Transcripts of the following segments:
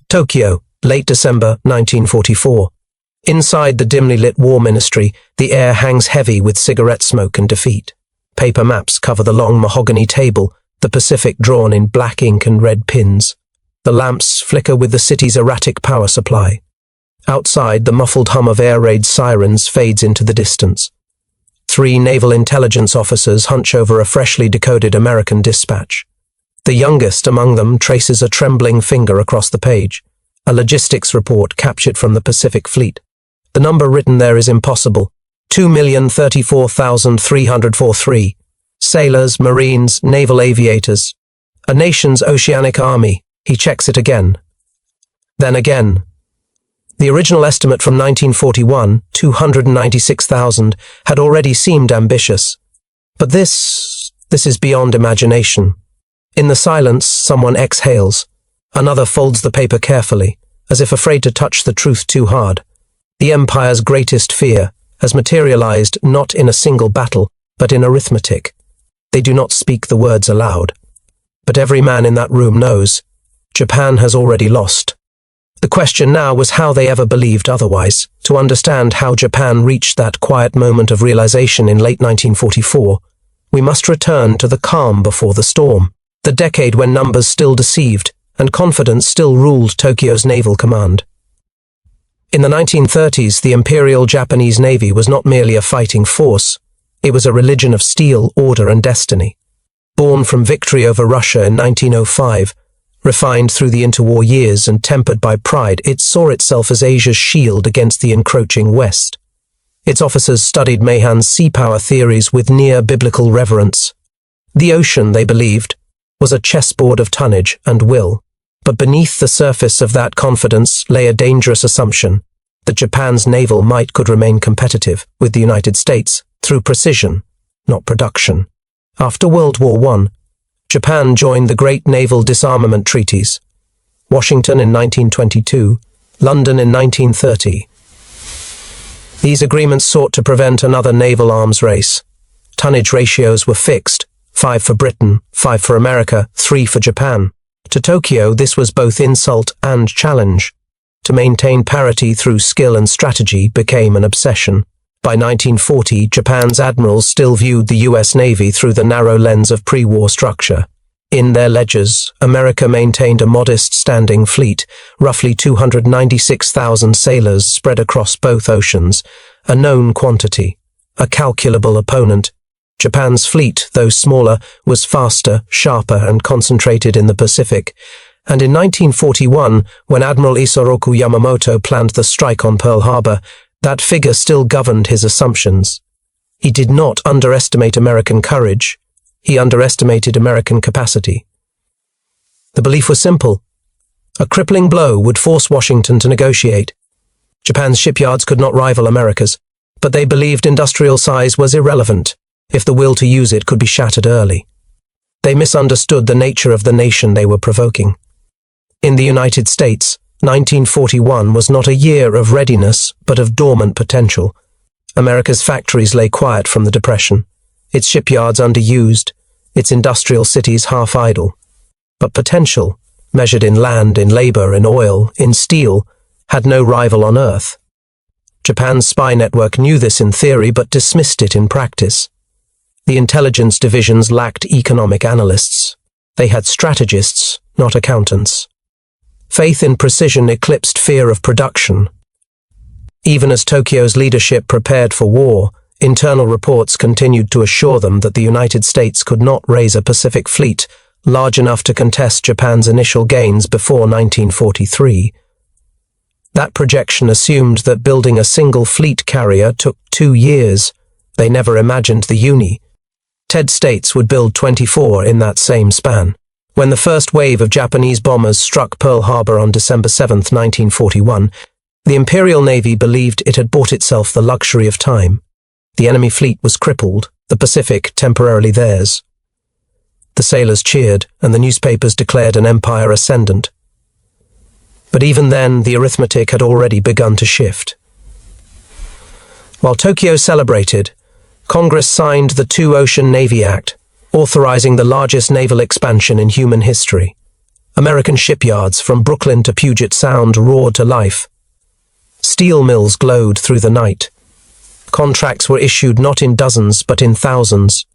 Tokyo, late December 1944. Inside the dimly lit War Ministry, the air hangs heavy with cigarette smoke and defeat. Paper maps cover the long mahogany table, the Pacific drawn in black ink and red pins. The lamps flicker with the city's erratic power supply. Outside, the muffled hum of air raid sirens fades into the distance. 3 naval intelligence officers hunch over a freshly decoded American dispatch. The youngest among them traces a trembling finger across the page, a logistics report captured from the Pacific Fleet. The number written there is impossible. 2,034,343. Sailors, Marines, naval aviators. A nation's oceanic army. He checks it again. Then again. The original estimate from 1941, 296,000, had already seemed ambitious. But this is beyond imagination. In the silence, someone exhales. Another folds the paper carefully, as if afraid to touch the truth too hard. The Empire's greatest fear has materialized not in a single battle, but in arithmetic. They do not speak the words aloud. But every man in that room knows. Japan has already lost. The question now was how they ever believed otherwise. To understand how Japan reached that quiet moment of realization in late 1944, we must return to the calm before the storm, the decade when numbers still deceived and confidence still ruled Tokyo's naval command. In the 1930s, the Imperial Japanese Navy was not merely a fighting force, it was a religion of steel, order, and destiny. Born from victory over Russia in 1905, refined through the interwar years and tempered by pride, it saw itself as Asia's shield against the encroaching West. Its officers studied Mahan's sea power theories with near-biblical reverence. The ocean, they believed, was a chessboard of tonnage and will. But beneath the surface of that confidence lay a dangerous assumption that Japan's naval might could remain competitive with the United States through precision, not production. After World War I, Japan joined the great naval disarmament treaties. Washington in 1922, London in 1930. These agreements sought to prevent another naval arms race. Tonnage ratios were fixed, 5 for Britain, 5 for America, 3 for Japan. To Tokyo, this was both insult and challenge. To maintain parity through skill and strategy became an obsession. By 1940, Japan's admirals still viewed the US Navy through the narrow lens of pre-war structure. In their ledgers, America maintained a modest standing fleet, roughly 296,000 sailors spread across both oceans, a known quantity, a calculable opponent. Japan's fleet, though smaller, was faster, sharper, and concentrated in the Pacific, and in 1941, when Admiral Isoroku Yamamoto planned the strike on Pearl Harbor, that figure still governed his assumptions. He did not underestimate American courage, he underestimated American capacity. The belief was simple. A crippling blow would force Washington to negotiate. Japan's shipyards could not rival America's, but they believed industrial size was irrelevant if the will to use it could be shattered early. They misunderstood the nature of the nation they were provoking. In the United States, 1941 was not a year of readiness, but of dormant potential. America's factories lay quiet from the Depression, its shipyards underused, its industrial cities half idle. But potential, measured in land, in labor, in oil, in steel, had no rival on Earth. Japan's spy network knew this in theory, but dismissed it in practice. The intelligence divisions lacked economic analysts. They had strategists, not accountants. Faith in precision eclipsed fear of production. Even as Tokyo's leadership prepared for war, internal reports continued to assure them that the United States could not raise a Pacific fleet large enough to contest Japan's initial gains before 1943. That projection assumed that building a single fleet carrier took 2 years. They never imagined the United States would build 24 in that same span. When the first wave of Japanese bombers struck Pearl Harbor on December 7, 1941, the Imperial Navy believed it had bought itself the luxury of time. The enemy fleet was crippled, the Pacific temporarily theirs. The sailors cheered, and the newspapers declared an empire ascendant. But even then, the arithmetic had already begun to shift. While Tokyo celebrated, Congress signed the Two-Ocean Navy Act, authorizing the largest naval expansion in human history. American shipyards from Brooklyn to Puget Sound roared to life. Steel mills glowed through the night. Contracts were issued not in dozens but in thousands.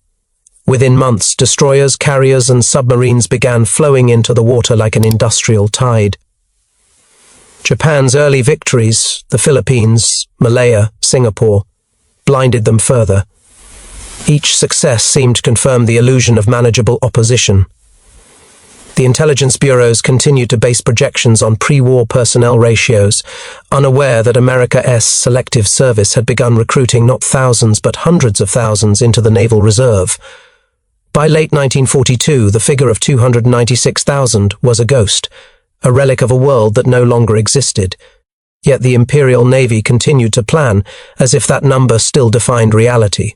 Within months, destroyers, carriers, and submarines began flowing into the water like an industrial tide. Japan's early victories, the Philippines, Malaya, Singapore, blinded them further. Each success seemed to confirm the illusion of manageable opposition. The intelligence bureaus continued to base projections on pre-war personnel ratios, unaware that America's selective service had begun recruiting not thousands but hundreds of thousands into the Naval Reserve. By late 1942, the figure of 296,000 was a ghost, a relic of a world that no longer existed. Yet the Imperial Navy continued to plan as if that number still defined reality.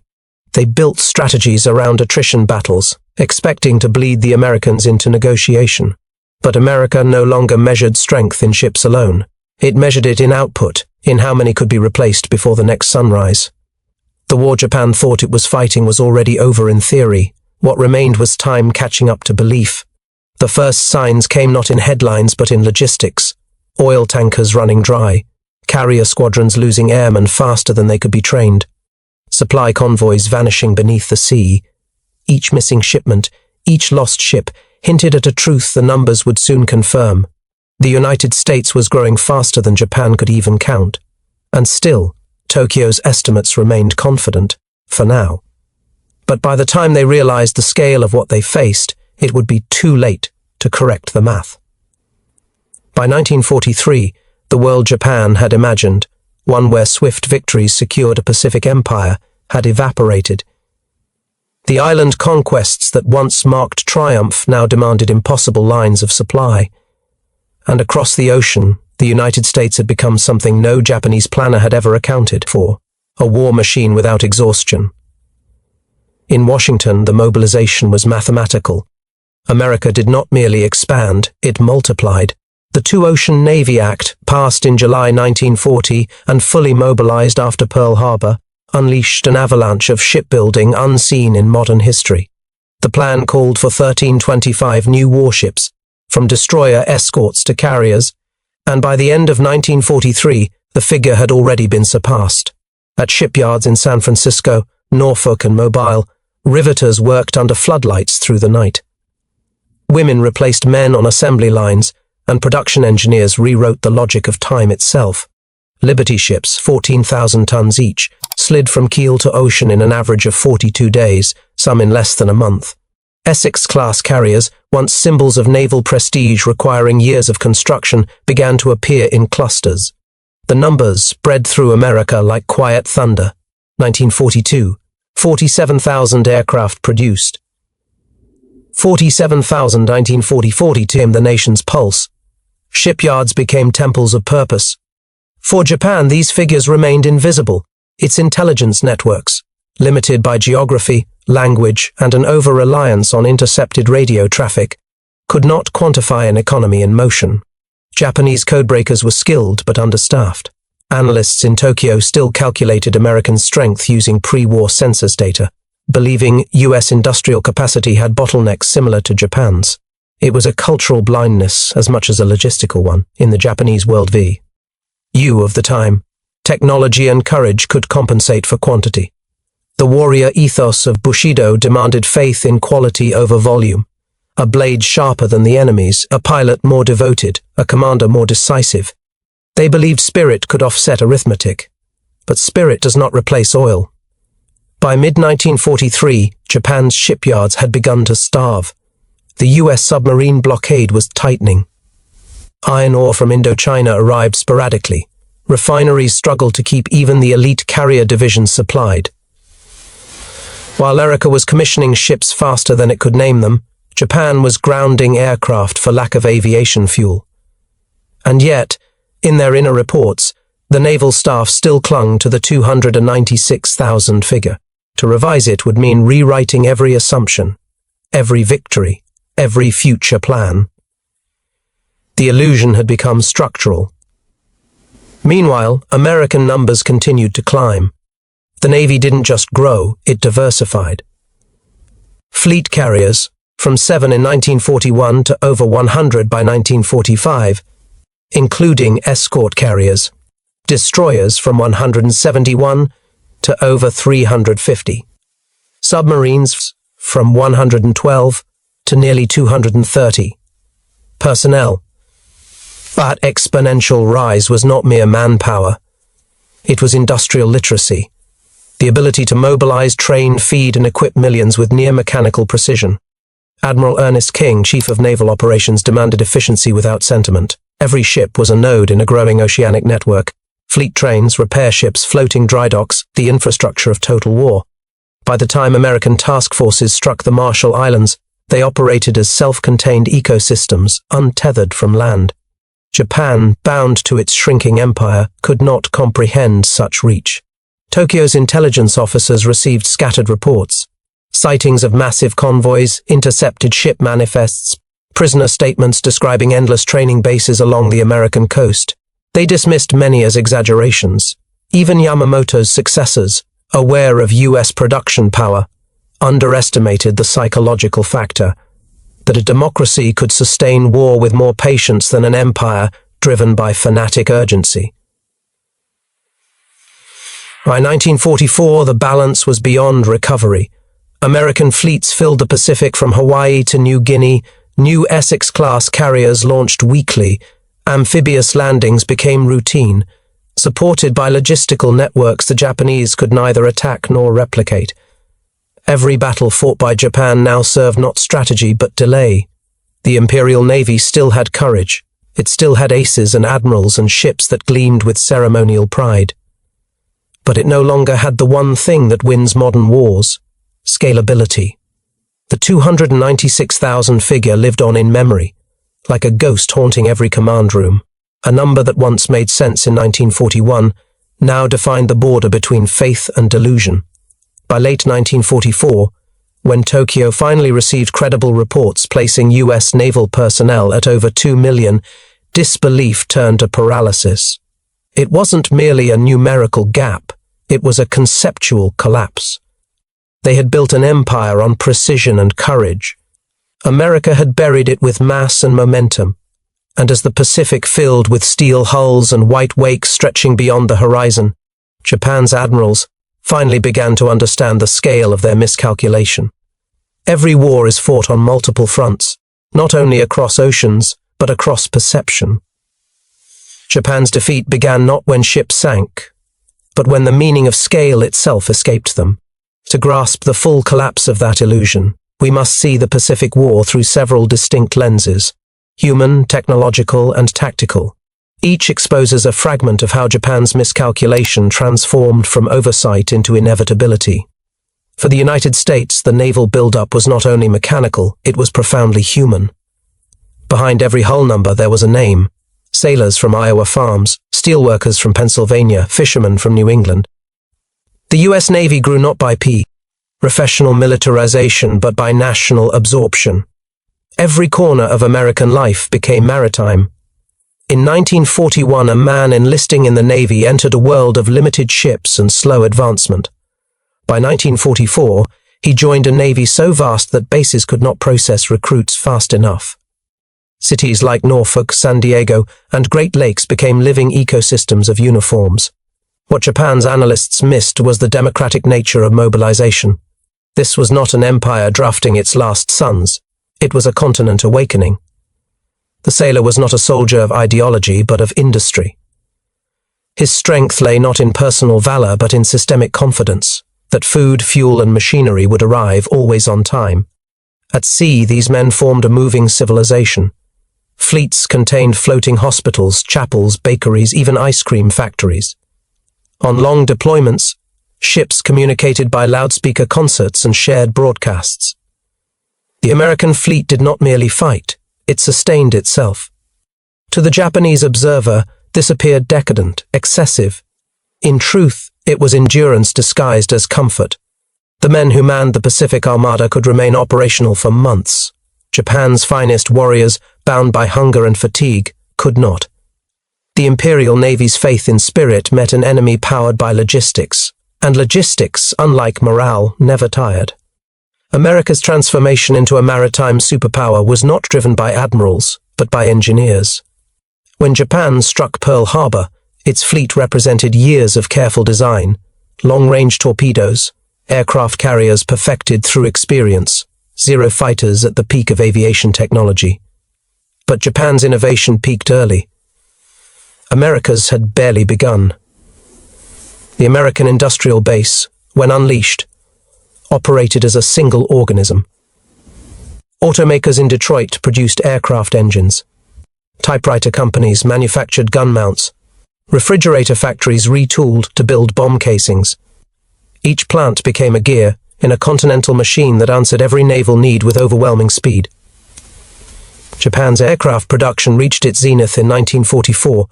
They built strategies around attrition battles, expecting to bleed the Americans into negotiation. But America no longer measured strength in ships alone. It measured it in output, in how many could be replaced before the next sunrise. The war Japan thought it was fighting was already over in theory. What remained was time catching up to belief. The first signs came not in headlines but in logistics. Oil tankers running dry, carrier squadrons losing airmen faster than they could be trained, supply convoys vanishing beneath the sea. Each missing shipment, each lost ship, hinted at a truth the numbers would soon confirm. The United States was growing faster than Japan could even count. And still, Tokyo's estimates remained confident, for now. But by the time they realized the scale of what they faced, it would be too late to correct the math. By 1943, the world Japan had imagined, one where swift victories secured a Pacific empire, had evaporated. The island conquests that once marked triumph now demanded impossible lines of supply. And across the ocean, the United States had become something no Japanese planner had ever accounted for, a war machine without exhaustion. In Washington, the mobilization was mathematical. America did not merely expand, it multiplied. The Two-Ocean Navy Act, passed in July 1940 and fully mobilized after Pearl Harbor, unleashed an avalanche of shipbuilding unseen in modern history. The plan called for 1325 new warships, from destroyer escorts to carriers, and by the end of 1943, the figure had already been surpassed. At shipyards in San Francisco, Norfolk, and Mobile, riveters worked under floodlights through the night. Women replaced men on assembly lines, and production engineers rewrote the logic of time itself. Liberty ships, 14,000 tons each, slid from keel to ocean in an average of 42 days, some in less than a month. Essex-class carriers, once symbols of naval prestige requiring years of construction, began to appear in clusters. The numbers spread through America like quiet thunder. 1942, 47,000 aircraft produced. 47,000 1944 tamed the nation's pulse. Shipyards became temples of purpose. For Japan, these figures remained invisible. Its intelligence networks, limited by geography, language, and an over-reliance on intercepted radio traffic, could not quantify an economy in motion. Japanese codebreakers were skilled but understaffed. Analysts in Tokyo still calculated American strength using pre-war census data, believing U.S. industrial capacity had bottlenecks similar to Japan's. It was a cultural blindness as much as a logistical one in the Japanese worldview of the time. Technology and courage could compensate for quantity. The warrior ethos of Bushido demanded faith in quality over volume. A blade sharper than the enemy's, a pilot more devoted, a commander more decisive. They believed spirit could offset arithmetic. But spirit does not replace oil. By mid-1943, Japan's shipyards had begun to starve. The U.S. submarine blockade was tightening. Iron ore from Indochina arrived sporadically. Refineries struggled to keep even the elite carrier divisions supplied. While America was commissioning ships faster than it could name them, Japan was grounding aircraft for lack of aviation fuel. And yet, in their inner reports, the naval staff still clung to the 296,000 figure. To revise it would mean rewriting every assumption, every victory, every future plan. The illusion had become structural. Meanwhile, American numbers continued to climb. The Navy didn't just grow, it diversified. Fleet carriers, from 7 in 1941 to over 100 by 1945, including escort carriers, destroyers from 171 to over 350, submarines from 112 to nearly 230, personnel. That exponential rise was not mere manpower. It was industrial literacy, the ability to mobilize, train, feed, and equip millions with near-mechanical precision. Admiral Ernest King, Chief of Naval Operations, demanded efficiency without sentiment. Every ship was a node in a growing oceanic network. Fleet trains, repair ships, floating dry docks, the infrastructure of total war. By the time American task forces struck the Marshall Islands, they operated as self-contained ecosystems, untethered from land. Japan, bound to its shrinking empire, could not comprehend such reach. Tokyo's intelligence officers received scattered reports. Sightings of massive convoys, intercepted ship manifests, prisoner statements describing endless training bases along the American coast. They dismissed many as exaggerations. Even Yamamoto's successors, aware of U.S. production power, underestimated the psychological factor that a democracy could sustain war with more patience than an empire driven by fanatic urgency. By 1944, the balance was beyond recovery. American fleets filled the Pacific from Hawaii to New Guinea. New Essex-class carriers launched weekly. Amphibious landings became routine. Supported by logistical networks the Japanese could neither attack nor replicate. Every battle fought by Japan now served not strategy but delay. The Imperial Navy still had courage. It still had aces and admirals and ships that gleamed with ceremonial pride. But it no longer had the one thing that wins modern wars: scalability. The 296,000 figure lived on in memory, like a ghost haunting every command room. A number that once made sense in 1941 now defined the border between faith and delusion. By late 1944, when Tokyo finally received credible reports placing U.S. naval personnel at over 2 million, disbelief turned to paralysis. It wasn't merely a numerical gap, it was a conceptual collapse. They had built an empire on precision and courage. America had buried it with mass and momentum, and as the Pacific filled with steel hulls and white wakes stretching beyond the horizon, Japan's admirals finally began to understand the scale of their miscalculation. Every war is fought on multiple fronts, not only across oceans, but across perception. Japan's defeat began not when ships sank, but when the meaning of scale itself escaped them. To grasp the full collapse of that illusion, we must see the Pacific War through several distinct lenses: human, technological, and tactical. Each exposes a fragment of how Japan's miscalculation transformed from oversight into inevitability. For the United States, the naval buildup was not only mechanical, it was profoundly human. Behind every hull number there was a name: sailors from Iowa farms, steelworkers from Pennsylvania, fishermen from New England. The U.S. Navy grew not by professional militarization, but by national absorption. Every corner of American life became maritime. In 1941, a man enlisting in the Navy entered a world of limited ships and slow advancement. By 1944, he joined a Navy so vast that bases could not process recruits fast enough. Cities like Norfolk, San Diego, and Great Lakes became living ecosystems of uniforms. What Japan's analysts missed was the democratic nature of mobilization. This was not an empire drafting its last sons. It was a continent awakening. The sailor was not a soldier of ideology, but of industry. His strength lay not in personal valor, but in systemic confidence, that food, fuel, and machinery would arrive always on time. At sea, these men formed a moving civilization. Fleets contained floating hospitals, chapels, bakeries, even ice cream factories. On long deployments, ships communicated by loudspeaker concerts and shared broadcasts. The American fleet did not merely fight, it sustained itself. To the Japanese observer, this appeared decadent, excessive. In truth, it was endurance disguised as comfort. The men who manned the Pacific Armada could remain operational for months. Japan's finest warriors, bound by hunger and fatigue, could not. The Imperial Navy's faith in spirit met an enemy powered by logistics, and logistics, unlike morale, never tired. America's transformation into a maritime superpower was not driven by admirals, but by engineers. When Japan struck Pearl Harbor, its fleet represented years of careful design, long-range torpedoes, aircraft carriers perfected through experience, Zero fighters at the peak of aviation technology. But Japan's innovation peaked early. America's had barely begun. The American industrial base, when unleashed, operated as a single organism. Automakers in Detroit produced aircraft engines. Typewriter companies manufactured gun mounts. Refrigerator factories retooled to build bomb casings. Each plant became a gear in a continental machine that answered every naval need with overwhelming speed. Japan's aircraft production reached its zenith in 1944,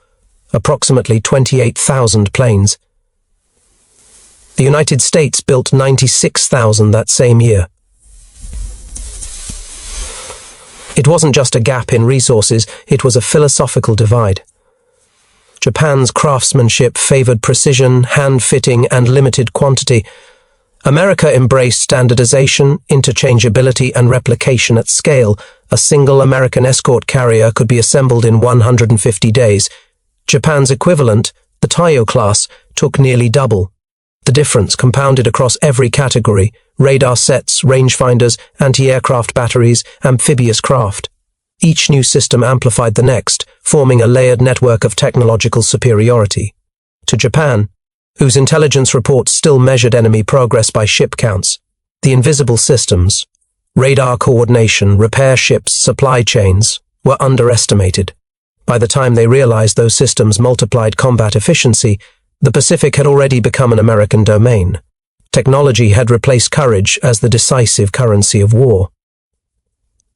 approximately 28,000 planes. The United States built 96,000 that same year. It wasn't just a gap in resources, it was a philosophical divide. Japan's craftsmanship favored precision, hand-fitting, and limited quantity. America embraced standardization, interchangeability, and replication at scale. A single American escort carrier could be assembled in 150 days. Japan's equivalent, the Taiyo class, took nearly double. The difference compounded across every category: radar sets, rangefinders, anti-aircraft batteries, amphibious craft. Each new system amplified the next, forming a layered network of technological superiority. To Japan, whose intelligence reports still measured enemy progress by ship counts, the invisible systems, radar coordination, repair ships, supply chains, were underestimated. By the time they realized those systems multiplied combat efficiency, the Pacific had already become an American domain. Technology had replaced courage as the decisive currency of war.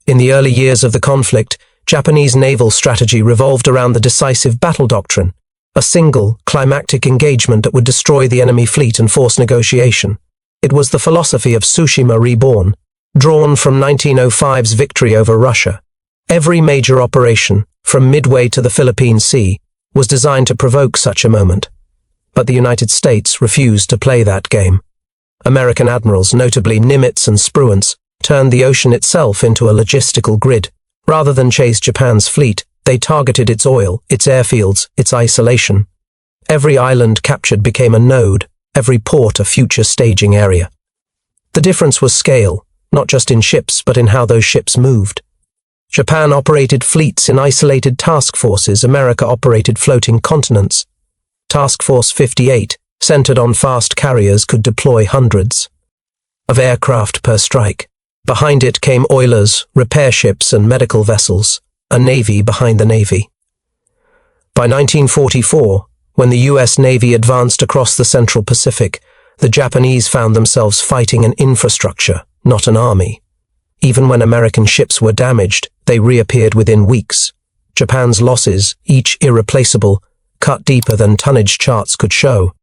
In the early years of the conflict, Japanese naval strategy revolved around the decisive battle doctrine, a single, climactic engagement that would destroy the enemy fleet and force negotiation. It was the philosophy of Tsushima reborn, drawn from 1905's victory over Russia. Every major operation, from Midway to the Philippine Sea, was designed to provoke such a moment. But the United States refused to play that game. American admirals, notably Nimitz and Spruance, turned the ocean itself into a logistical grid. Rather than chase Japan's fleet, they targeted its oil, its airfields, its isolation. Every island captured became a node, every port a future staging area. The difference was scale, not just in ships, but in how those ships moved. Japan operated fleets in isolated task forces. America operated floating continents. Task Force 58, centered on fast carriers, could deploy hundreds of aircraft per strike. Behind it came oilers, repair ships, and medical vessels, a navy behind the navy. By 1944, when the U.S. Navy advanced across the Central Pacific, the Japanese found themselves fighting an infrastructure, not an army. Even when American ships were damaged, they reappeared within weeks. Japan's losses, each irreplaceable, cut deeper than tonnage charts could show.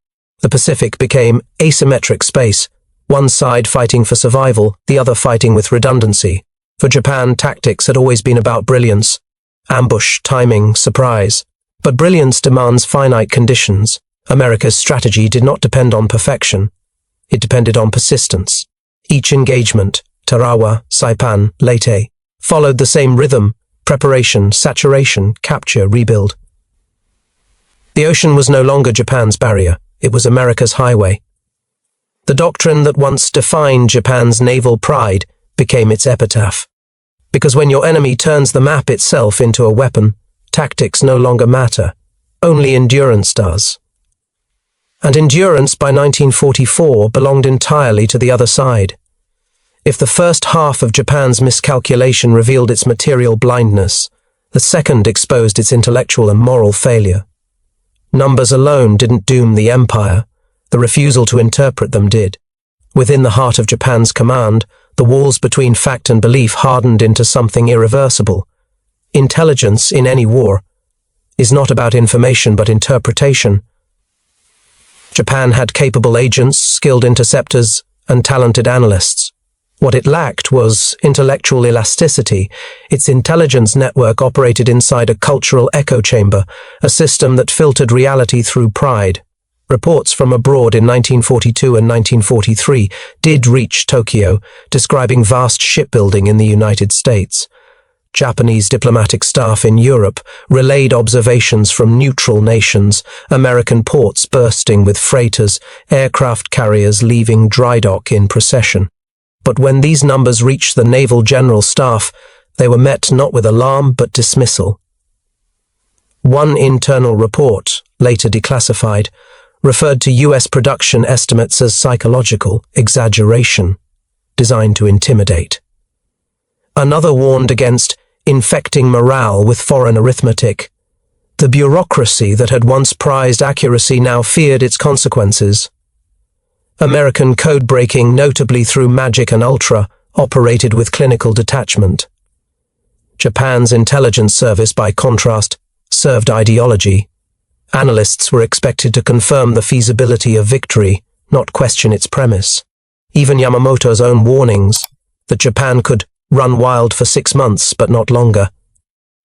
The Pacific became asymmetric space, one side fighting for survival, the other fighting with redundancy. For Japan, tactics had always been about brilliance, ambush, timing, surprise. But brilliance demands finite conditions. America's strategy did not depend on perfection. It depended on persistence. Each engagement, Tarawa, Saipan, Leyte, followed the same rhythm: preparation, saturation, capture, rebuild. The ocean was no longer Japan's barrier. It was America's highway. The doctrine that once defined Japan's naval pride became its epitaph. Because when your enemy turns the map itself into a weapon, tactics no longer matter. Only endurance does. And endurance by 1944 belonged entirely to the other side. If the first half of Japan's miscalculation revealed its material blindness, the second exposed its intellectual and moral failure. Numbers alone didn't doom the empire. The refusal to interpret them did. Within the heart of Japan's command, the walls between fact and belief hardened into something irreversible. Intelligence in any war is not about information but interpretation. Japan had capable agents, skilled interceptors, and talented analysts. What it lacked was intellectual elasticity. Its intelligence network operated inside a cultural echo chamber, a system that filtered reality through pride. Reports from abroad in 1942 and 1943 did reach Tokyo, describing vast shipbuilding in the United States. Japanese diplomatic staff in Europe relayed observations from neutral nations, American ports bursting with freighters, aircraft carriers leaving dry dock in procession. But when these numbers reached the Naval General Staff, they were met not with alarm but dismissal. One internal report, later declassified, referred to U.S. production estimates as psychological exaggeration, designed to intimidate. Another warned against infecting morale with foreign arithmetic. The bureaucracy that had once prized accuracy now feared its consequences. American code-breaking, notably through Magic and Ultra, operated with clinical detachment. Japan's intelligence service, by contrast, served ideology. Analysts were expected to confirm the feasibility of victory, not question its premise. Even Yamamoto's own warnings, that Japan could run wild for 6 months but not longer,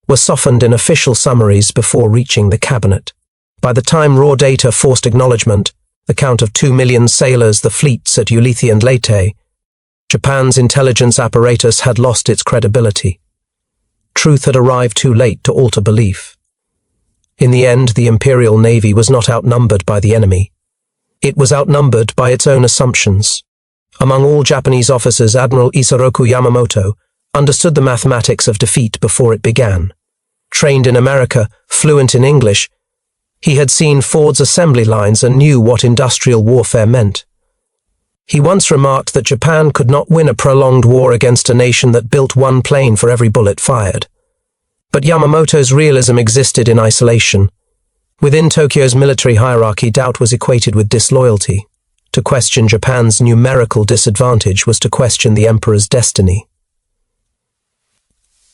were softened in official summaries before reaching the cabinet. By the time raw data forced acknowledgement, the count of 2 million sailors, the fleets at Ulithi and Leyte, Japan's intelligence apparatus had lost its credibility. Truth had arrived too late to alter belief. In the end, the Imperial Navy was not outnumbered by the enemy. It was outnumbered by its own assumptions. Among all Japanese officers, Admiral Isoroku Yamamoto understood the mathematics of defeat before it began. Trained in America, fluent in English, he had seen Ford's assembly lines and knew what industrial warfare meant. He once remarked that Japan could not win a prolonged war against a nation that built one plane for every bullet fired. But Yamamoto's realism existed in isolation. Within Tokyo's military hierarchy, doubt was equated with disloyalty. To question Japan's numerical disadvantage was to question the emperor's destiny.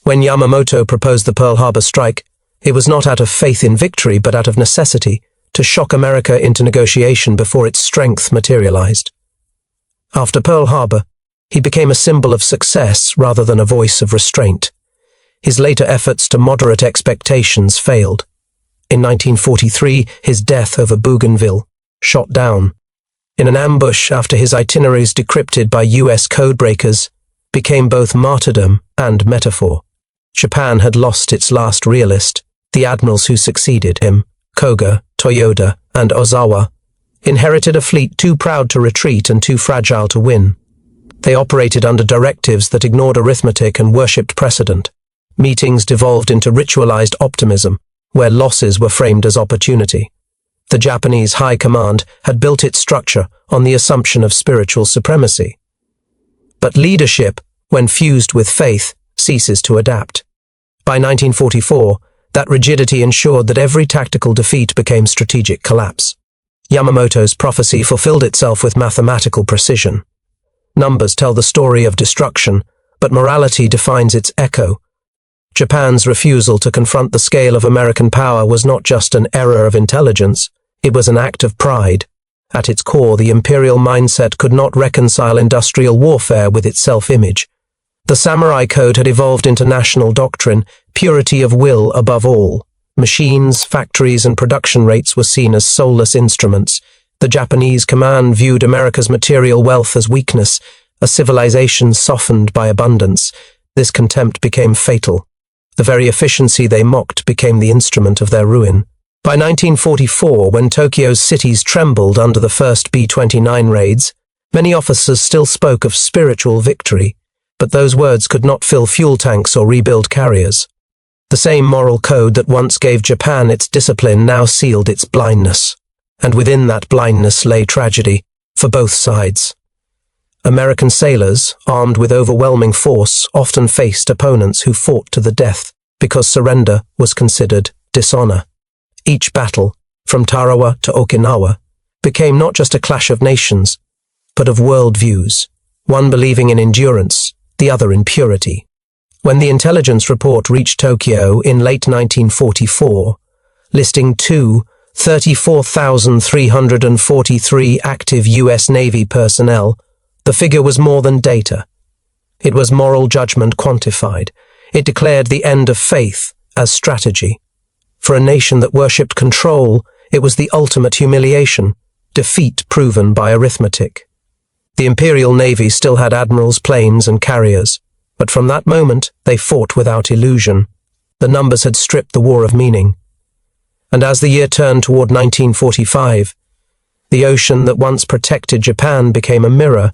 When Yamamoto proposed the Pearl Harbor strike, it was not out of faith in victory but out of necessity, to shock America into negotiation before its strength materialized. After Pearl Harbor, he became a symbol of success rather than a voice of restraint. His later efforts to moderate expectations failed. In 1943, his death over Bougainville, shot down in an ambush after his itineraries decrypted by U.S. codebreakers, became both martyrdom and metaphor. Japan had lost its last realist. The admirals who succeeded him, Koga, Toyoda, and Ozawa, inherited a fleet too proud to retreat and too fragile to win. They operated under directives that ignored arithmetic and worshipped precedent. Meetings devolved into ritualized optimism, where losses were framed as opportunity. The Japanese High Command had built its structure on the assumption of spiritual supremacy. But leadership, when fused with faith, ceases to adapt. By 1944, that rigidity ensured that every tactical defeat became strategic collapse. Yamamoto's prophecy fulfilled itself with mathematical precision. Numbers tell the story of destruction, but morality defines its echo. Japan's refusal to confront the scale of American power was not just an error of intelligence, it was an act of pride. At its core, the imperial mindset could not reconcile industrial warfare with its self-image. The samurai code had evolved into national doctrine, purity of will above all. Machines, factories, and production rates were seen as soulless instruments. The Japanese command viewed America's material wealth as weakness, a civilization softened by abundance. This contempt became fatal. The very efficiency they mocked became the instrument of their ruin. By 1944, when Tokyo's cities trembled under the first B-29 raids, many officers still spoke of spiritual victory, but those words could not fill fuel tanks or rebuild carriers. The same moral code that once gave Japan its discipline now sealed its blindness. And within that blindness lay tragedy, for both sides. American sailors, armed with overwhelming force, often faced opponents who fought to the death because surrender was considered dishonor. Each battle, from Tarawa to Okinawa, became not just a clash of nations, but of worldviews, one believing in endurance, the other in purity. When the intelligence report reached Tokyo in late 1944, listing 34,343 active U.S. Navy personnel, the figure was more than data. It was moral judgment quantified. It declared the end of faith as strategy. For a nation that worshipped control, It was the ultimate humiliation, defeat proven by arithmetic. The Imperial Navy still had admirals, planes, and carriers, but from that moment they fought without illusion. The numbers had stripped the war of meaning. And as the year turned toward 1945, the ocean that once protected Japan became a mirror,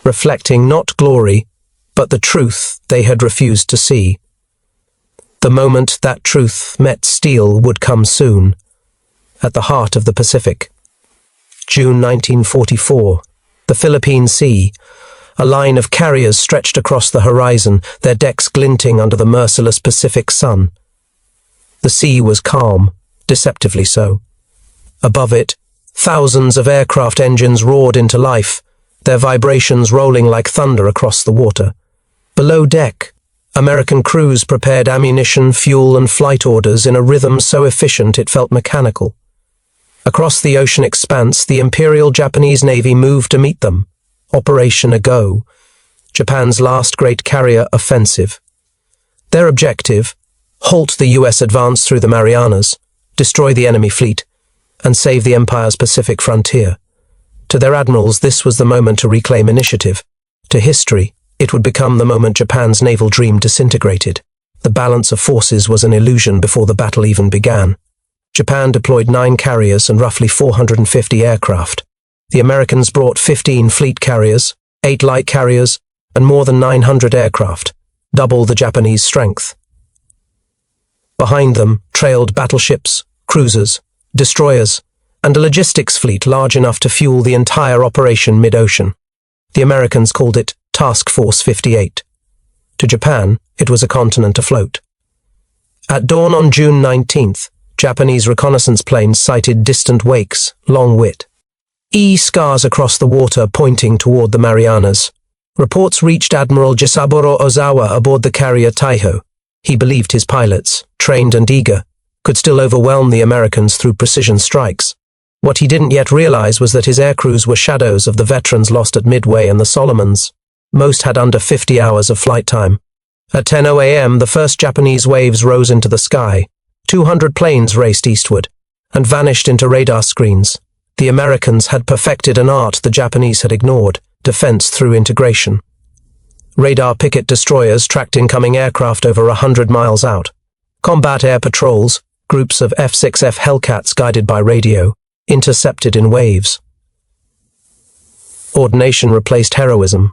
reflecting not glory, but the truth they had refused to see. The moment that truth met steel would come soon, at the heart of the Pacific. June 1944, the Philippine Sea. A line of carriers stretched across the horizon, their decks glinting under the merciless Pacific sun. The sea was calm, deceptively so. Above it, thousands of aircraft engines roared into life, their vibrations rolling like thunder across the water. Below deck, American crews prepared ammunition, fuel, and flight orders in a rhythm so efficient it felt mechanical. Across the ocean expanse, the Imperial Japanese Navy moved to meet them. Operation Ago, Japan's last great carrier offensive. Their objective: halt the U.S. advance through the Marianas, destroy the enemy fleet, and save the Empire's Pacific frontier. To their admirals, this was the moment to reclaim initiative. To history, it would become the moment Japan's naval dream disintegrated. The balance of forces was an illusion before the battle even began. Japan deployed 9 carriers and roughly 450 aircraft. The Americans brought 15 fleet carriers, 8 light carriers, and more than 900 aircraft, double the Japanese strength. Behind them trailed battleships, cruisers, destroyers, and a logistics fleet large enough to fuel the entire operation mid-ocean. The Americans called it Task Force 58. To Japan, it was a continent afloat. At dawn on June 19th, Japanese reconnaissance planes sighted distant wakes, long-wit. Scars across the water pointing toward the Marianas. Reports reached Admiral Jisaburo Ozawa aboard the carrier Taiho. He believed his pilots, trained and eager, could still overwhelm the Americans through precision strikes. What he didn't yet realize was that his aircrews were shadows of the veterans lost at Midway and the Solomons. Most had under 50 hours of flight time. At 10:00 a.m., the first Japanese waves rose into the sky. 200 planes raced eastward and vanished into radar screens. The Americans had perfected an art the Japanese had ignored: defense through integration. Radar picket destroyers tracked incoming aircraft over 100 miles out. Combat air patrols, groups of F-6F Hellcats guided by radio, intercepted in waves. Ordination replaced heroism.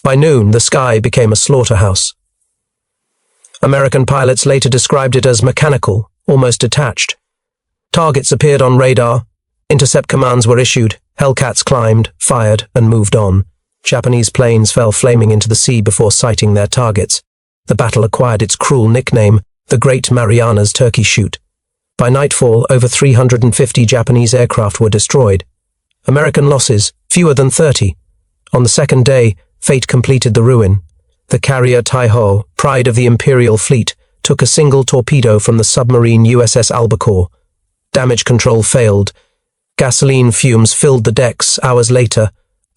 By noon, the sky became a slaughterhouse. American pilots later described it as mechanical, almost detached. Targets appeared on radar, intercept commands were issued, Hellcats climbed, fired, and moved on. Japanese planes fell flaming into the sea before sighting their targets. The battle acquired its cruel nickname, the Great Marianas Turkey Shoot. By nightfall, over 350 Japanese aircraft were destroyed. American losses, fewer than 30. On the second day, fate completed the ruin. The carrier Taiho, pride of the Imperial fleet, took a single torpedo from the submarine USS Albacore. Damage control failed. Gasoline fumes filled the decks. Hours later,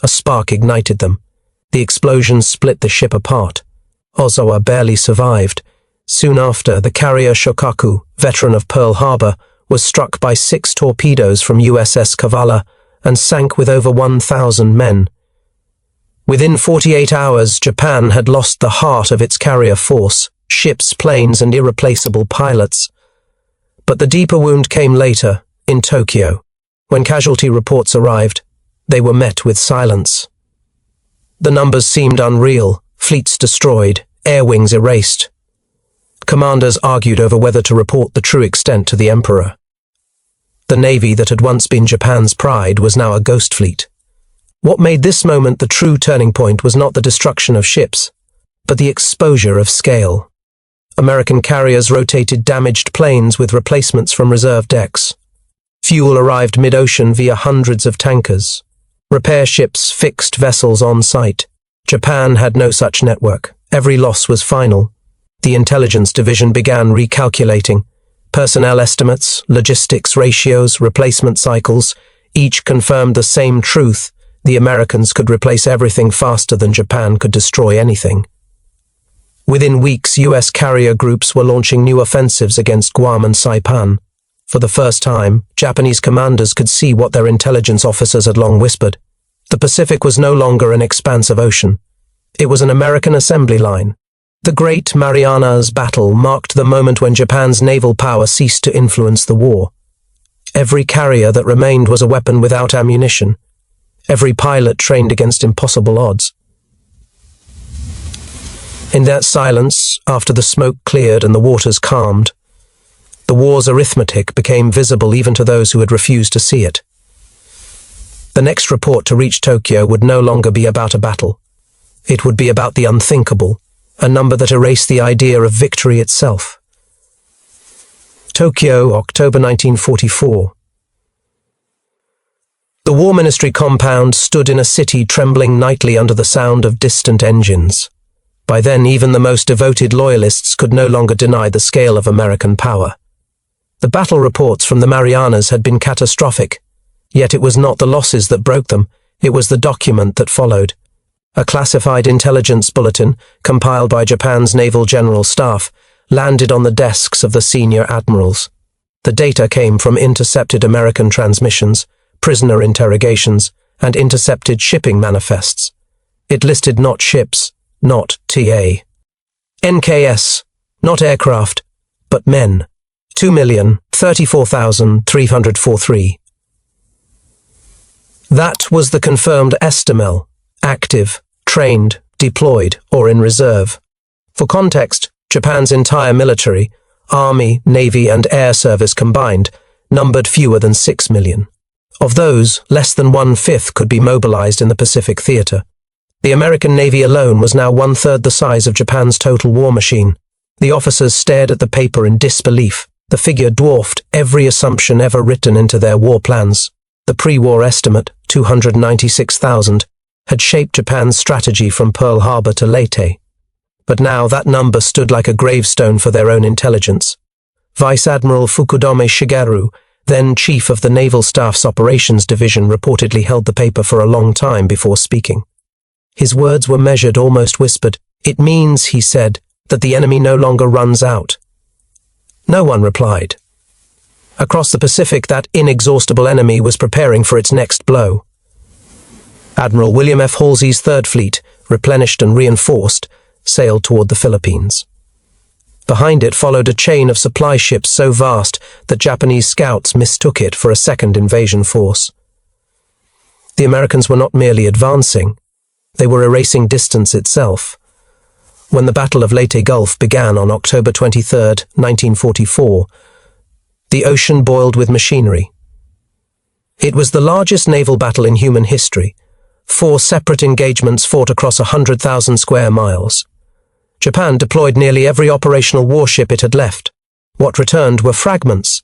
a spark ignited them. The explosion split the ship apart. Ozawa barely survived. Soon after, the carrier Shokaku, veteran of Pearl Harbor, was struck by 6 torpedoes from USS Kavala and sank with over 1,000 men. Within 48 hours, Japan had lost the heart of its carrier force, ships, planes, and irreplaceable pilots. But the deeper wound came later, in Tokyo. When casualty reports arrived, they were met with silence. The numbers seemed unreal, fleets destroyed, air wings erased. Commanders argued over whether to report the true extent to the Emperor. The Navy that had once been Japan's pride was now a ghost fleet. What made this moment the true turning point was not the destruction of ships, but the exposure of scale. American carriers rotated damaged planes with replacements from reserve decks. Fuel arrived mid-ocean via hundreds of tankers. Repair ships fixed vessels on site. Japan had no such network. Every loss was final. The intelligence division began recalculating. Personnel estimates, logistics ratios, replacement cycles, each confirmed the same truth: the Americans could replace everything faster than Japan could destroy anything. Within weeks, U.S. carrier groups were launching new offensives against Guam and Saipan. For the first time, Japanese commanders could see what their intelligence officers had long whispered. The Pacific was no longer an expanse of ocean. It was an American assembly line. The Great Marianas Battle marked the moment when Japan's naval power ceased to influence the war. Every carrier that remained was a weapon without ammunition. Every pilot trained against impossible odds. In that silence, after the smoke cleared and the waters calmed, the war's arithmetic became visible even to those who had refused to see it. The next report to reach Tokyo would no longer be about a battle. It would be about the unthinkable, a number that erased the idea of victory itself. Tokyo, October 1944. The War Ministry compound stood in a city trembling nightly under the sound of distant engines. By then, even the most devoted loyalists could no longer deny the scale of American power. The battle reports from the Marianas had been catastrophic, yet it was not the losses that broke them, it was the document that followed. A classified intelligence bulletin, compiled by Japan's Naval General Staff, landed on the desks of the senior admirals. The data came from intercepted American transmissions, prisoner interrogations, and intercepted shipping manifests. It listed not ships, not TA. NKS, not aircraft, but men. 2,034,343. That was the confirmed estimel, active, trained, deployed, or in reserve. For context, Japan's entire military, Army, Navy, and Air Service combined, numbered fewer than 6 million. Of those, less than 1/5 could be mobilized in the Pacific theater. The American Navy alone was now 1/3 the size of Japan's total war machine. The officers stared at the paper in disbelief. The figure dwarfed every assumption ever written into their war plans. The pre-war estimate, 296,000, had shaped Japan's strategy from Pearl Harbor to Leyte. But now that number stood like a gravestone for their own intelligence. Vice Admiral Fukudome Shigeru, then chief of the Naval Staff's Operations Division, reportedly held the paper for a long time before speaking. His words were measured, almost whispered. "It means," he said, "that the enemy no longer runs out." No one replied. Across the Pacific, that inexhaustible enemy was preparing for its next blow. Admiral William F. Halsey's Third Fleet, replenished and reinforced, sailed toward the Philippines. Behind it followed a chain of supply ships so vast that Japanese scouts mistook it for a second invasion force. The Americans were not merely advancing, they were erasing distance itself. When the Battle of Leyte Gulf began on October 23, 1944, the ocean boiled with machinery. It was the largest naval battle in human history. 4 separate engagements fought across 100,000 square miles. Japan deployed nearly every operational warship it had left. What returned were fragments.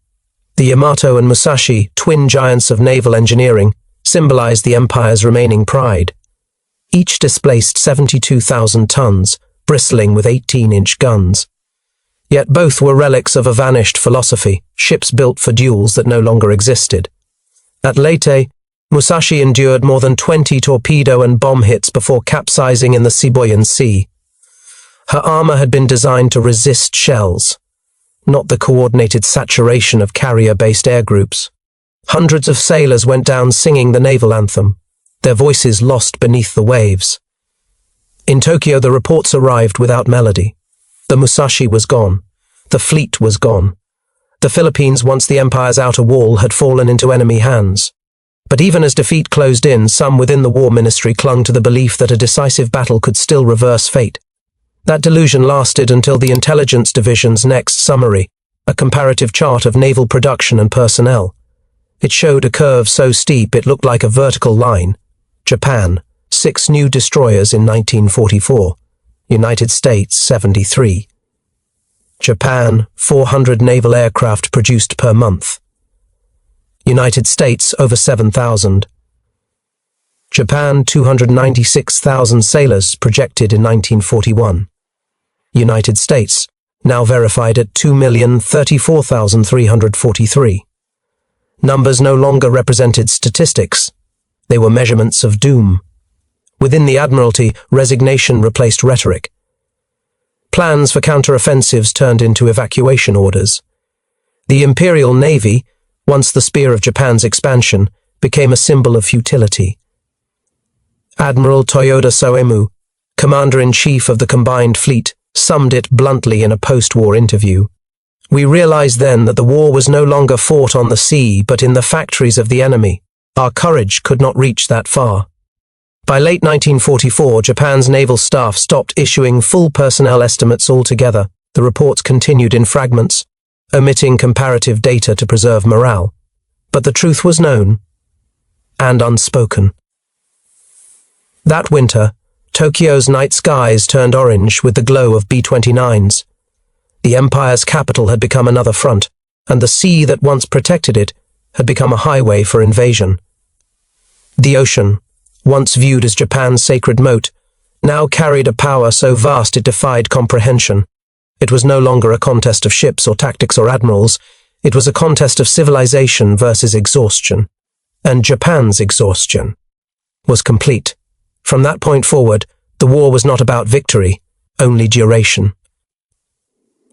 The Yamato and Musashi, twin giants of naval engineering, symbolized the empire's remaining pride. Each displaced 72,000 tons, bristling with 18-inch guns. Yet both were relics of a vanished philosophy, ships built for duels that no longer existed. At Leyte, Musashi endured more than 20 torpedo and bomb hits before capsizing in the Siboyan Sea. Her armor had been designed to resist shells, not the coordinated saturation of carrier-based air groups. Hundreds of sailors went down singing the naval anthem, their voices lost beneath the waves. In Tokyo, the reports arrived without melody. The Musashi was gone. The fleet was gone. The Philippines, once the empire's outer wall, had fallen into enemy hands. But even as defeat closed in, some within the War Ministry clung to the belief that a decisive battle could still reverse fate. That delusion lasted until the Intelligence Division's next summary, a comparative chart of naval production and personnel. It showed a curve so steep it looked like a vertical line. Japan, 6 new destroyers in 1944. United States, 73. Japan, 400 naval aircraft produced per month. United States, over 7,000. Japan, 296,000 sailors projected in 1941. United States, now verified at 2,034,343. Numbers no longer represented statistics. They were measurements of doom. Within the Admiralty, resignation replaced rhetoric. Plans for counter-offensives turned into evacuation orders. The Imperial Navy, once the spear of Japan's expansion, became a symbol of futility. Admiral Toyoda Soemu, Commander-in-Chief of the Combined Fleet, summed it bluntly in a post-war interview. "We realized then that the war was no longer fought on the sea, but in the factories of the enemy. Our courage could not reach that far." By late 1944, Japan's naval staff stopped issuing full personnel estimates altogether. The reports continued in fragments, omitting comparative data to preserve morale. But the truth was known and unspoken. That winter, Tokyo's night skies turned orange with the glow of B-29s. The empire's capital had become another front, and the sea that once protected it had become a highway for invasion. The ocean, once viewed as Japan's sacred moat, now carried a power so vast it defied comprehension. It was no longer a contest of ships or tactics or admirals. It was a contest of civilization versus exhaustion. And Japan's exhaustion was complete. From that point forward, the war was not about victory, only duration.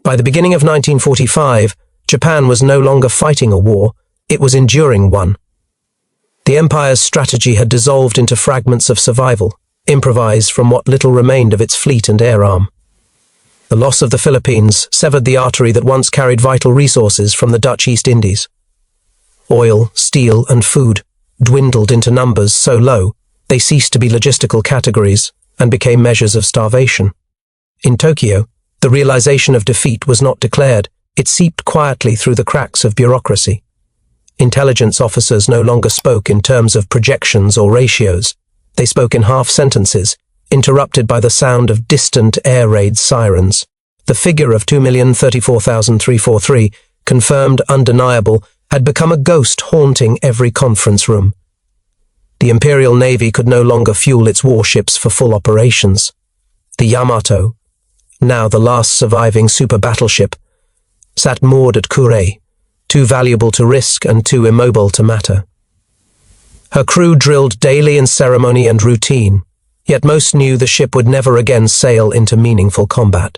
By the beginning of 1945, Japan was no longer fighting a war, it was enduring one. The empire's strategy had dissolved into fragments of survival, improvised from what little remained of its fleet and air arm. The loss of the Philippines severed the artery that once carried vital resources from the Dutch East Indies. Oil, steel, and food dwindled into numbers so low they ceased to be logistical categories and became measures of starvation. In Tokyo, the realization of defeat was not declared, it seeped quietly through the cracks of bureaucracy. Intelligence officers no longer spoke in terms of projections or ratios. They spoke in half-sentences, interrupted by the sound of distant air raid sirens. The figure of 2,034,343, confirmed undeniable, had become a ghost haunting every conference room. The Imperial Navy could no longer fuel its warships for full operations. The Yamato, now the last surviving super battleship, sat moored at Kure, too valuable to risk and too immobile to matter. Her crew drilled daily in ceremony and routine, yet most knew the ship would never again sail into meaningful combat.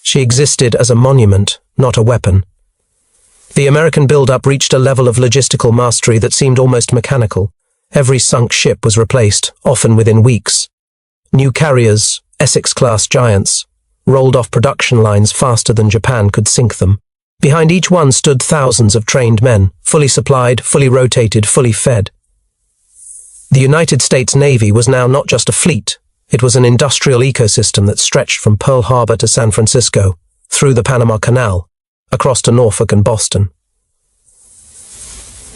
She existed as a monument, not a weapon. The American build-up reached a level of logistical mastery that seemed almost mechanical. Every sunk ship was replaced, often within weeks. New carriers, Essex-class giants, rolled off production lines faster than Japan could sink them. Behind each one stood thousands of trained men, fully supplied, fully rotated, fully fed. The United States Navy was now not just a fleet, it was an industrial ecosystem that stretched from Pearl Harbor to San Francisco, through the Panama Canal, across to Norfolk and Boston.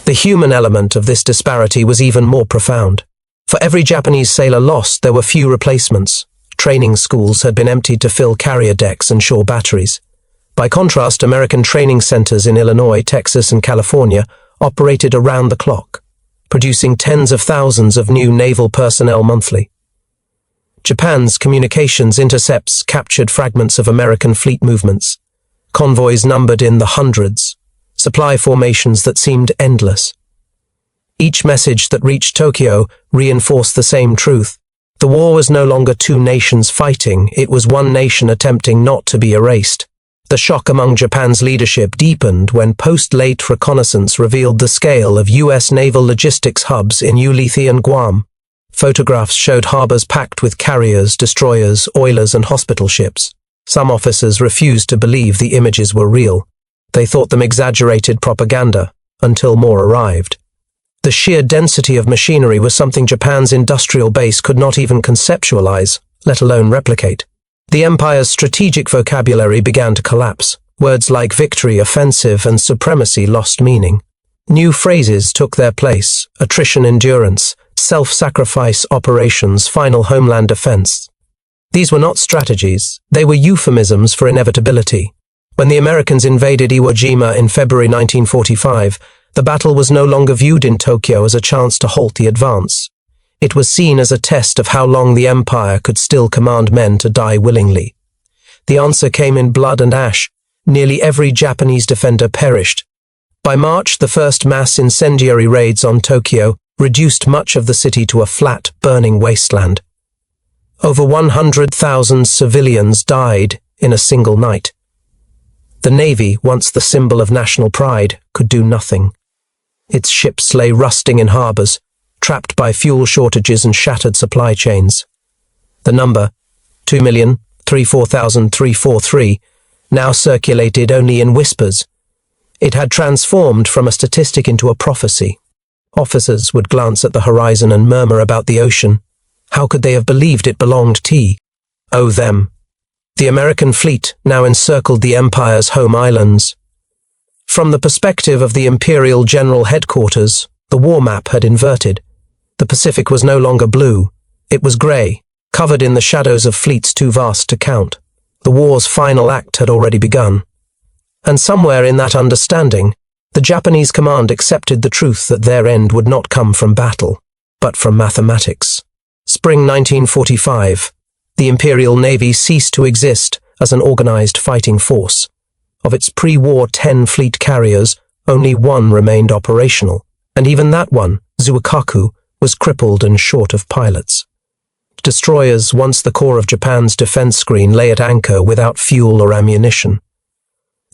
The human element of this disparity was even more profound. For every Japanese sailor lost, there were few replacements. Training schools had been emptied to fill carrier decks and shore batteries. By contrast, American training centers in Illinois, Texas, and California operated around the clock, producing tens of thousands of new naval personnel monthly. Japan's communications intercepts captured fragments of American fleet movements, convoys numbered in the hundreds, supply formations that seemed endless. Each message that reached Tokyo reinforced the same truth. The war was no longer two nations fighting, it was one nation attempting not to be erased. The shock among Japan's leadership deepened when post-late reconnaissance revealed the scale of U.S. naval logistics hubs in Ulithi and Guam. Photographs showed harbors packed with carriers, destroyers, oilers, and hospital ships. Some officers refused to believe the images were real. They thought them exaggerated propaganda, until more arrived. The sheer density of machinery was something Japan's industrial base could not even conceptualize, let alone replicate. The empire's strategic vocabulary began to collapse. Words like victory, offensive, and supremacy lost meaning. New phrases took their place: attrition, endurance, self-sacrifice operations, final homeland defense. These were not strategies, they were euphemisms for inevitability. When the Americans invaded Iwo Jima in February 1945, the battle was no longer viewed in Tokyo as a chance to halt the advance. It was seen as a test of how long the empire could still command men to die willingly. The answer came in blood and ash. Nearly every Japanese defender perished. By March, the first mass incendiary raids on Tokyo reduced much of the city to a flat, burning wasteland. Over 100,000 civilians died in a single night. The Navy, once the symbol of national pride, could do nothing. Its ships lay rusting in harbours, trapped by fuel shortages and shattered supply chains. The number, 2,034,343, now circulated only in whispers. It had transformed from a statistic into a prophecy. Officers would glance at the horizon and murmur about the ocean. How could they have believed it belonged to? Oh, them. The American fleet now encircled the Empire's home islands. From the perspective of the Imperial General Headquarters, the war map had inverted. The Pacific was no longer blue. It was grey, covered in the shadows of fleets too vast to count. The war's final act had already begun. And somewhere in that understanding, the Japanese command accepted the truth that their end would not come from battle, but from mathematics. Spring 1945, the Imperial Navy ceased to exist as an organized fighting force. Of its pre-war 10 fleet carriers, only one remained operational, and even that one, Zuikaku, was crippled and short of pilots. Destroyers, once the core of Japan's defense screen, lay at anchor without fuel or ammunition.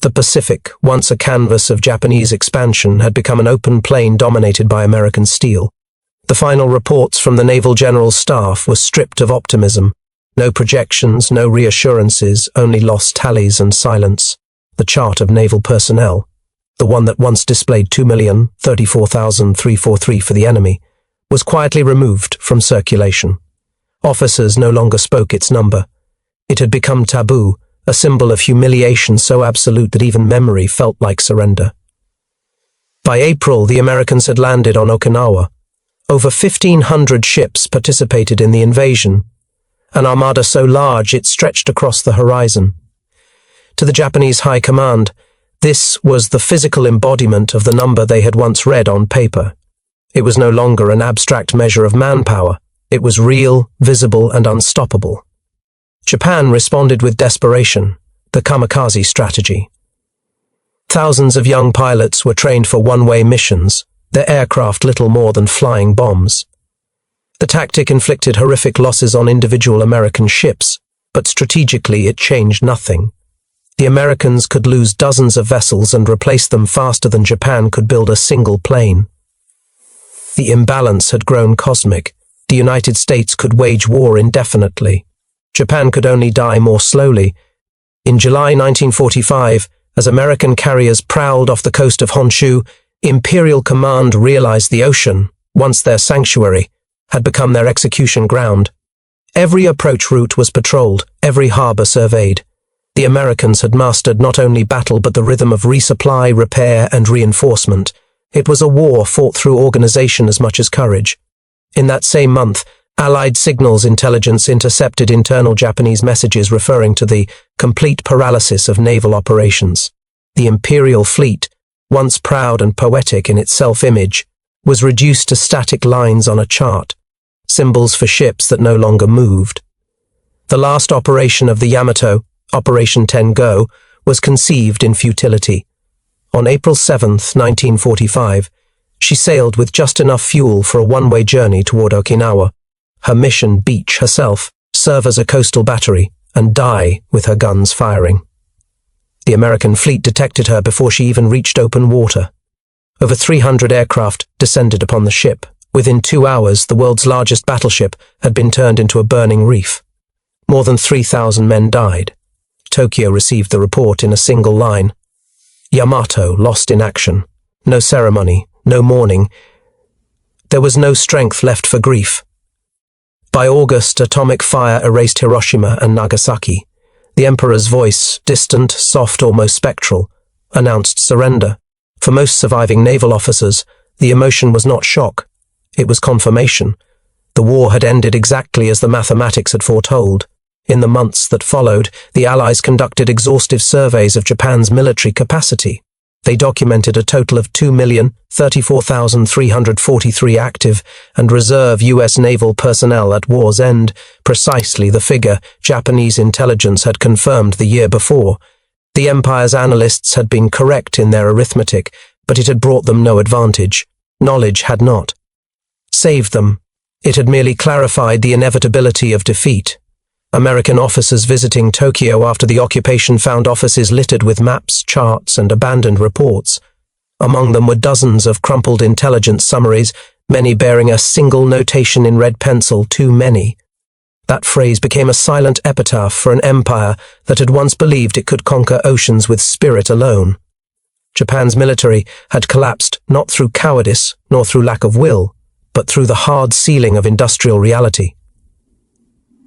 The Pacific, once a canvas of Japanese expansion, had become an open plain dominated by American steel. The final reports from the Naval General Staff were stripped of optimism. No projections, no reassurances, only lost tallies and silence. The chart of naval personnel, the one that once displayed 2,034,343 for the enemy, was quietly removed from circulation. Officers no longer spoke its number. It had become taboo, a symbol of humiliation so absolute that even memory felt like surrender. By April, the Americans had landed on Okinawa. Over 1,500 ships participated in the invasion, an armada so large it stretched across the horizon. To the Japanese High Command, this was the physical embodiment of the number they had once read on paper. It was no longer an abstract measure of manpower. It was real, visible, and unstoppable. Japan responded with desperation, the kamikaze strategy. Thousands of young pilots were trained for one-way missions, their aircraft little more than flying bombs. The tactic inflicted horrific losses on individual American ships, but strategically it changed nothing. The Americans could lose dozens of vessels and replace them faster than Japan could build a single plane. The imbalance had grown cosmic. The United States could wage war indefinitely. Japan could only die more slowly. In July 1945, as American carriers prowled off the coast of Honshu, Imperial Command realized the ocean, once their sanctuary, had become their execution ground. Every approach route was patrolled, every harbor surveyed. The Americans had mastered not only battle but the rhythm of resupply, repair, and reinforcement. It was a war fought through organization as much as courage. In that same month, Allied signals intelligence intercepted internal Japanese messages referring to the complete paralysis of naval operations. The Imperial fleet, once proud and poetic in its self-image, was reduced to static lines on a chart, symbols for ships that no longer moved. The last operation of the Yamato, Operation Tengo, was conceived in futility. On April 7, 1945, she sailed with just enough fuel for a one-way journey toward Okinawa. Her mission, beach herself, serve as a coastal battery, and die with her guns firing. The American fleet detected her before she even reached open water. Over 300 aircraft descended upon the ship. Within 2 hours, the world's largest battleship had been turned into a burning reef. More than 3,000 men died. Tokyo received the report in a single line. Yamato lost in action. No ceremony, no mourning. There was no strength left for grief. By August, atomic fire erased Hiroshima and Nagasaki. The Emperor's voice, distant, soft, almost spectral, announced surrender. For most surviving naval officers, the emotion was not shock. It was confirmation. The war had ended exactly as the mathematics had foretold. In the months that followed, the Allies conducted exhaustive surveys of Japan's military capacity. They documented a total of 2,034,343 active and reserve U.S. naval personnel at war's end, precisely the figure Japanese intelligence had confirmed the year before. The Empire's analysts had been correct in their arithmetic, but it had brought them no advantage. Knowledge had not saved them. It had merely clarified the inevitability of defeat. American officers visiting Tokyo after the occupation found offices littered with maps, charts, and abandoned reports. Among them were dozens of crumpled intelligence summaries, many bearing a single notation in red pencil, "Too many." That phrase became a silent epitaph for an empire that had once believed it could conquer oceans with spirit alone. Japan's military had collapsed not through cowardice nor through lack of will, but through the hard ceiling of industrial reality.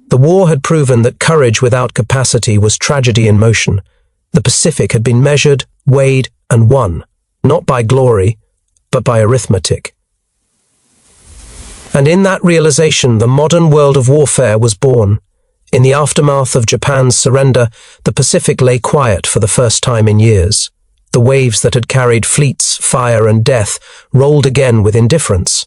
The war had proven that courage without capacity was tragedy in motion. The Pacific had been measured, weighed, and won, not by glory, but by arithmetic. And in that realization, the modern world of warfare was born. In the aftermath of Japan's surrender, the Pacific lay quiet for the first time in years. The waves that had carried fleets, fire, and death rolled again with indifference.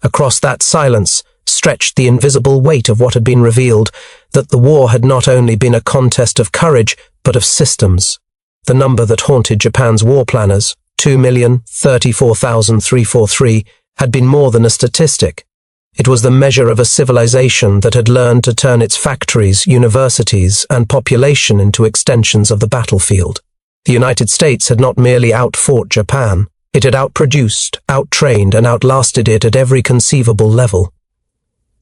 Across that silence stretched the invisible weight of what had been revealed, that the war had not only been a contest of courage, but of systems. The number that haunted Japan's war planners, 2,034,343, had been more than a statistic. It was the measure of a civilization that had learned to turn its factories, universities, and population into extensions of the battlefield. The United States had not merely outfought Japan, it had outproduced, outtrained, and outlasted it at every conceivable level.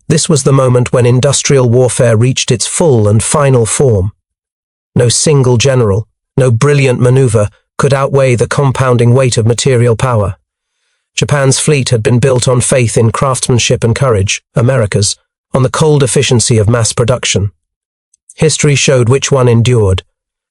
This was the moment when industrial warfare reached its full and final form. No single general, no brilliant maneuver could outweigh the compounding weight of material power. Japan's fleet had been built on faith in craftsmanship and courage, America's, on the cold efficiency of mass production. History showed which one endured.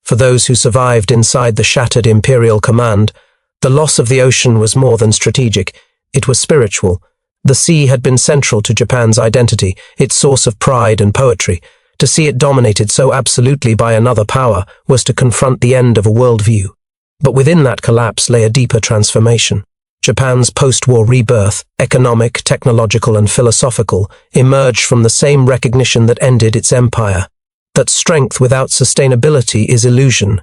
For those who survived inside the shattered Imperial command, the loss of the ocean was more than strategic, it was spiritual. The sea had been central to Japan's identity, its source of pride and poetry. To see it dominated so absolutely by another power was to confront the end of a worldview. But within that collapse lay a deeper transformation. Japan's post-war rebirth, economic, technological, and philosophical, emerged from the same recognition that ended its empire, that strength without sustainability is illusion.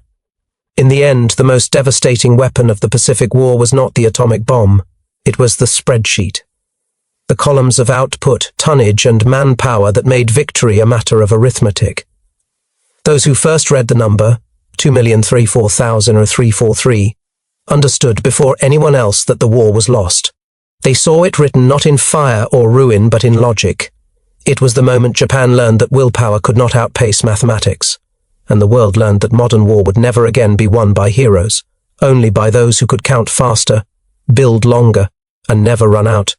In the end, the most devastating weapon of the Pacific War was not the atomic bomb, it was the spreadsheet. The columns of output, tonnage, and manpower that made victory a matter of arithmetic. Those who first read the number, 2,034,000 or 343, understood before anyone else that the war was lost. They saw it written not in fire or ruin, but in logic. It was the moment Japan learned that willpower could not outpace mathematics, and the world learned that modern war would never again be won by heroes, only by those who could count faster, build longer, and never run out.